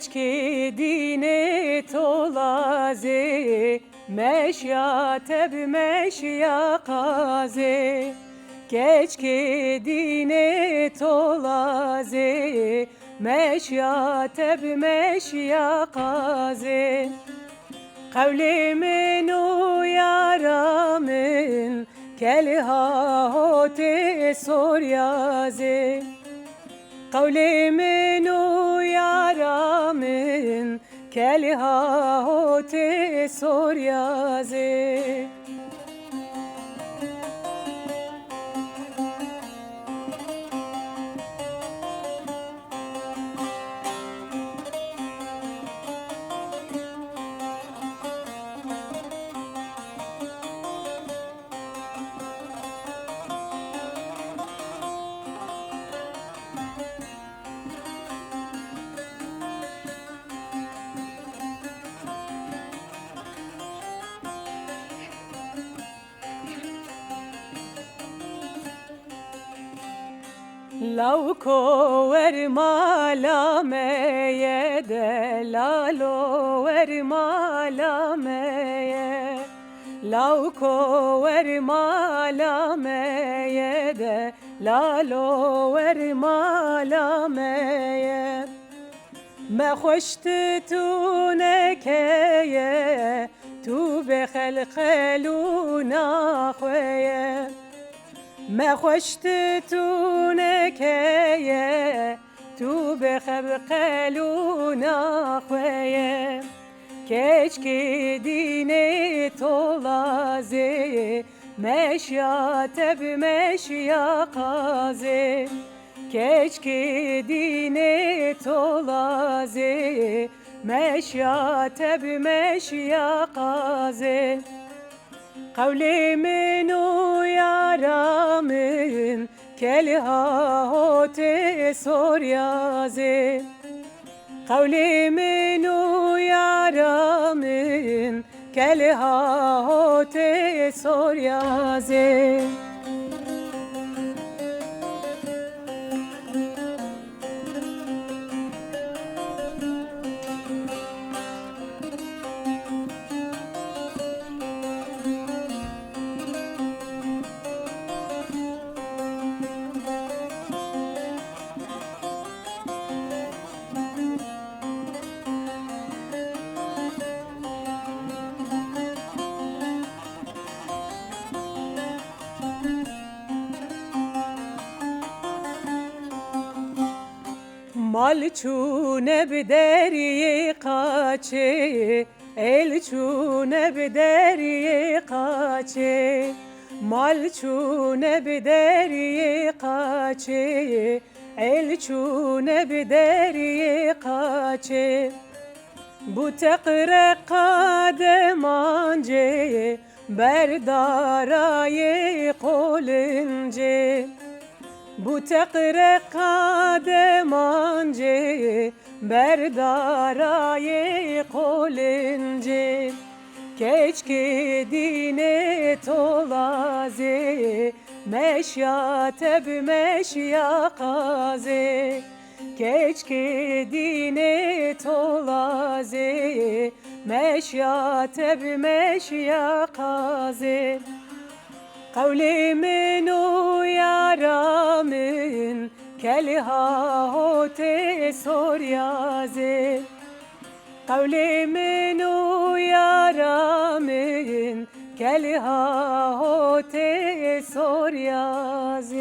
keçki dine tolaze meşya teb meşya kaze keçki dine tolaze meşya teb meşya kaze kavlimin uyaramin kelha hote soryaze kavlimin uyaramin kelha hote soryaze Lauko vermala meye de lalo vermala meye Lauko vermala meye de lalo vermala meye Me خوشت تو نکیه تو به خلقلونا خویه ما خوشت تو نکیه تو به خلقلونا خویه keçki dine tolaze meşya teb meşya kaze keçki dine tolaze meşya teb meşya kaze kavlimin uyaramin kelha hote soryaze kavlimin uyaramin kelha hote soryaze Mal çune bideriye kaçe el çune bideriye kaçe mal çune bideriye kaçe el çune bideriye kaçe bu tekre kademance berdaraye kolunce bu tekre kademance berdaraye kolunce keçki dine tolaze meşya teb meşya kaze keçki dine tolaze meşya teb meşya kaze kavlimin uyaramin kelha hote soryaze kavlimin uyaramin kelha hote soryaze